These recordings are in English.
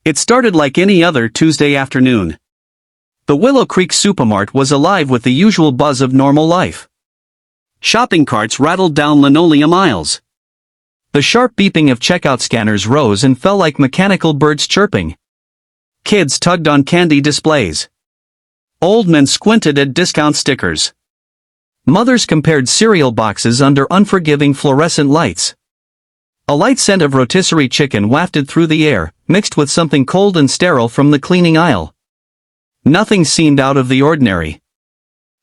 It started like any other Tuesday afternoon. The Willow Creek Supermart was alive with the usual buzz of normal life. Shopping carts rattled down linoleum aisles. The sharp beeping of checkout scanners rose and fell like mechanical birds chirping. Kids tugged on candy displays. Old men squinted at discount stickers. Mothers compared cereal boxes under unforgiving fluorescent lights. A light scent of rotisserie chicken wafted through the air, mixed with something cold and sterile from the cleaning aisle. Nothing seemed out of the ordinary.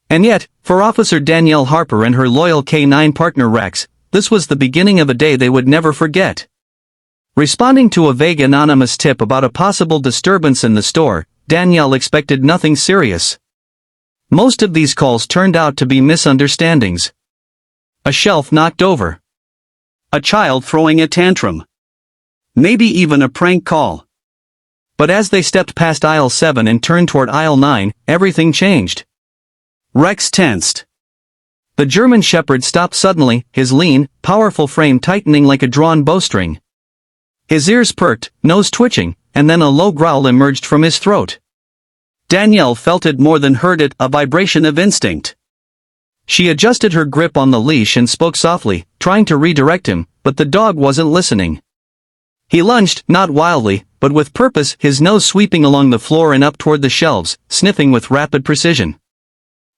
And yet, for Officer Danielle Harper and her loyal K-9 partner Rex, this was the beginning of a day they would never forget. Responding to a vague anonymous tip about a possible disturbance in the store, Danielle expected nothing serious. Most of these calls turned out to be misunderstandings. A shelf knocked over. A child throwing a tantrum. Maybe even a prank call. But as they stepped past aisle 7 and turned toward aisle 9, everything changed. Rex tensed. The German Shepherd stopped suddenly, his lean, powerful frame tightening like a drawn bowstring. His ears perked, nose twitching, and then a low growl emerged from his throat. Danielle felt it more than heard it, a vibration of instinct. She adjusted her grip on the leash and spoke softly, trying to redirect him, but the dog wasn't listening. He lunged, not wildly, but with purpose, his nose sweeping along the floor and up toward the shelves, sniffing with rapid precision.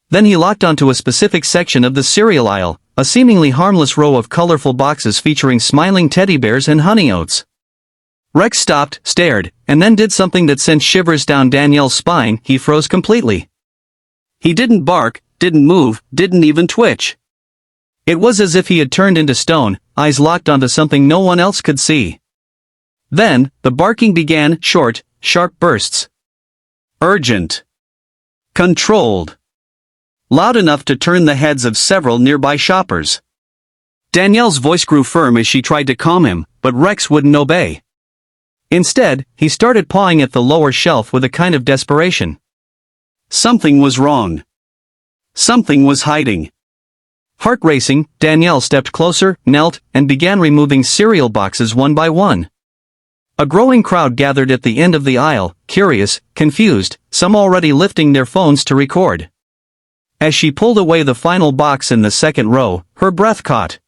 Then he locked onto a specific section of the cereal aisle, a seemingly harmless row of colorful boxes featuring smiling teddy bears and honey oats. Rex stopped, stared, and then did something that sent shivers down Danielle's spine. He froze completely. He didn't bark, didn't move, didn't even twitch. It was as if he had turned into stone, eyes locked onto something no one else could see. Then, the barking began, short, sharp bursts. Urgent. Controlled. Loud enough to turn the heads of several nearby shoppers. Danielle's voice grew firm as she tried to calm him, but Rex wouldn't obey. Instead, he started pawing at the lower shelf with a kind of desperation. Something was wrong. Something was hiding. Heart racing, Danielle stepped closer, knelt, and began removing cereal boxes one by one. A growing crowd gathered at the end of the aisle, curious, confused, some already lifting their phones to record. As she pulled away the final box in the second row, her breath caught.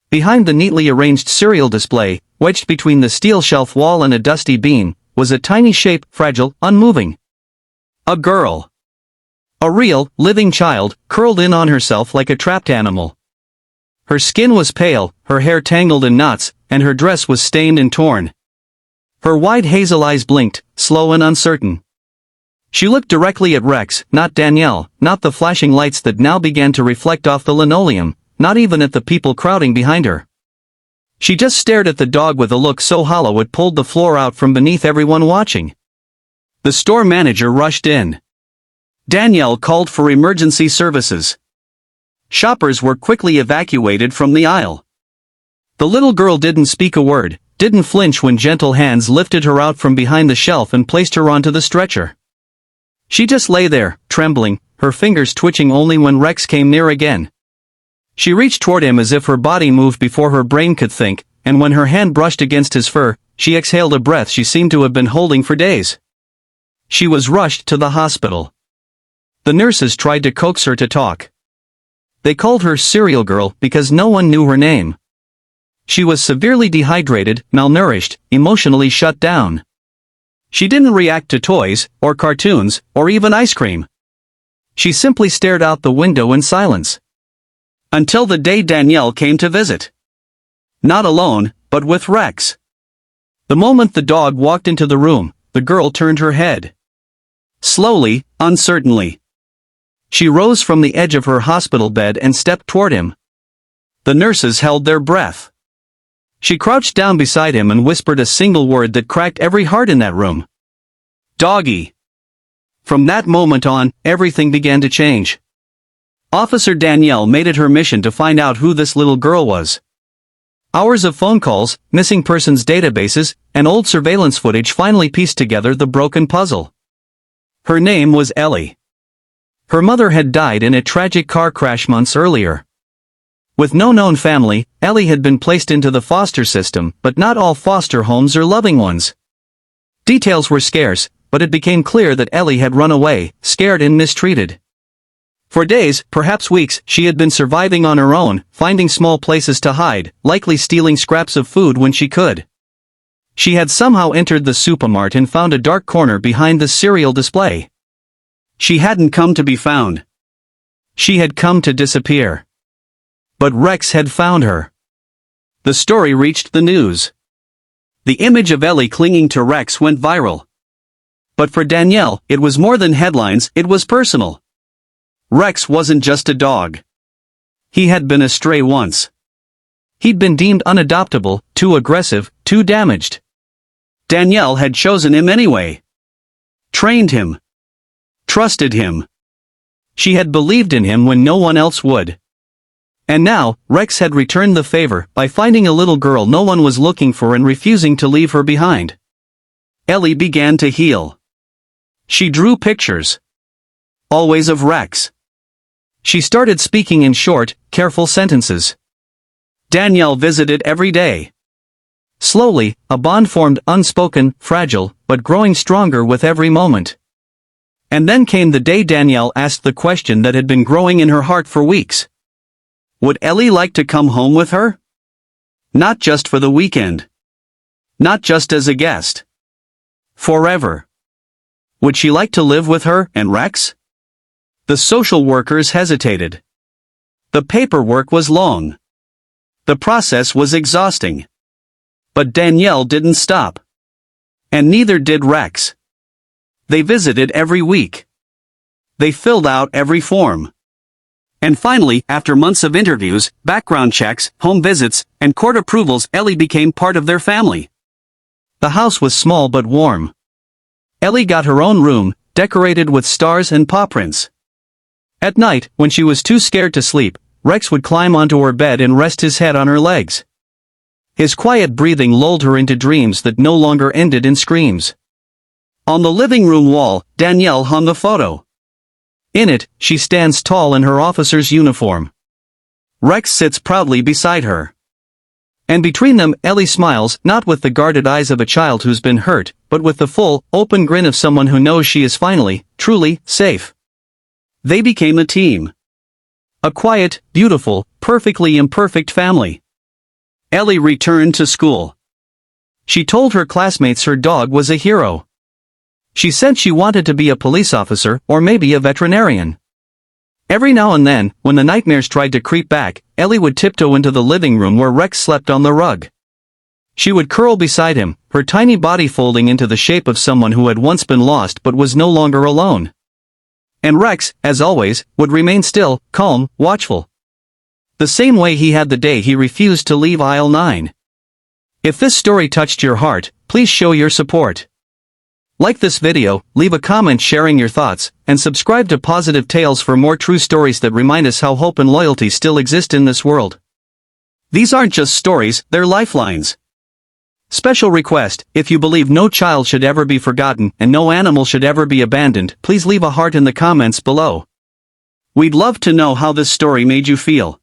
Behind the neatly arranged cereal display, wedged between the steel shelf wall and a dusty beam, was a tiny shape, fragile, unmoving. A girl. A real, living child, curled in on herself like a trapped animal. Her skin was pale, her hair tangled in knots, and her dress was stained and torn. Her wide hazel eyes blinked, slow and uncertain. She looked directly at Rex, not Danielle, not the flashing lights that now began to reflect off the linoleum, not even at the people crowding behind her. She just stared at the dog with a look so hollow it pulled the floor out from beneath everyone watching. The store manager rushed in. Danielle called for emergency services. Shoppers were quickly evacuated from the aisle. The little girl didn't speak a word, didn't flinch when gentle hands lifted her out from behind the shelf and placed her onto the stretcher. She just lay there, trembling, her fingers twitching only when Rex came near again. She reached toward him as if her body moved before her brain could think, and when her hand brushed against his fur, she exhaled a breath she seemed to have been holding for days. She was rushed to the hospital. The nurses tried to coax her to talk. They called her Cereal Girl because no one knew her name. She was severely dehydrated, malnourished, emotionally shut down. She didn't react to toys, or cartoons, or even ice cream. She simply stared out the window in silence. Until the day Danielle came to visit. Not alone, but with Rex. The moment the dog walked into the room, the girl turned her head. Slowly, uncertainly. She rose from the edge of her hospital bed and stepped toward him. The nurses held their breath. She crouched down beside him and whispered a single word that cracked every heart in that room. Doggy. From that moment on, everything began to change. Officer Danielle made it her mission to find out who this little girl was. Hours of phone calls, missing persons databases, and old surveillance footage finally pieced together the broken puzzle. Her name was Ellie. Her mother had died in a tragic car crash months earlier. With no known family, Ellie had been placed into the foster system, but not all foster homes are loving ones. Details were scarce, but it became clear that Ellie had run away, scared and mistreated. For days, perhaps weeks, she had been surviving on her own, finding small places to hide, likely stealing scraps of food when she could. She had somehow entered the supermart and found a dark corner behind the cereal display. She hadn't come to be found. She had come to disappear. But Rex had found her. The story reached the news. The image of Ellie clinging to Rex went viral. But for Danielle, it was more than headlines, it was personal. Rex wasn't just a dog. He had been a stray once. He'd been deemed unadoptable, too aggressive, too damaged. Danielle had chosen him anyway. Trained him. Trusted him. She had believed in him when no one else would. And now, Rex had returned the favor by finding a little girl no one was looking for and refusing to leave her behind. Ellie began to heal. She drew pictures. Always of Rex. She started speaking in short, careful sentences. Danielle visited every day. Slowly, a bond formed, unspoken, fragile, but growing stronger with every moment. And then came the day Danielle asked the question that had been growing in her heart for weeks. Would Ellie like to come home with her? Not just for the weekend. Not just as a guest. Forever. Would she like to live with her and Rex? The social workers hesitated. The paperwork was long. The process was exhausting. But Danielle didn't stop. And neither did Rex. They visited every week. They filled out every form. And finally, after months of interviews, background checks, home visits, and court approvals, Ellie became part of their family. The house was small but warm. Ellie got her own room, decorated with stars and paw prints. At night, when she was too scared to sleep, Rex would climb onto her bed and rest his head on her legs. His quiet breathing lulled her into dreams that no longer ended in screams. On the living room wall, Danielle hung a photo. In it, she stands tall in her officer's uniform. Rex sits proudly beside her. And between them, Ellie smiles, not with the guarded eyes of a child who's been hurt, but with the full, open grin of someone who knows she is finally, truly, safe. They became a team. A quiet, beautiful, perfectly imperfect family. Ellie returned to school. She told her classmates her dog was a hero. She said she wanted to be a police officer or maybe a veterinarian. Every now and then, when the nightmares tried to creep back, Ellie would tiptoe into the living room where Rex slept on the rug. She would curl beside him, her tiny body folding into the shape of someone who had once been lost but was no longer alone. And Rex, as always, would remain still, calm, watchful. The same way he had the day he refused to leave aisle 9. If this story touched your heart, please show your support. Like this video, leave a comment sharing your thoughts, and subscribe to Pawsitive Tales for more true stories that remind us how hope and loyalty still exist in this world. These aren't just stories, they're lifelines. Special request, if you believe no child should ever be forgotten and no animal should ever be abandoned, please leave a heart in the comments below. We'd love to know how this story made you feel.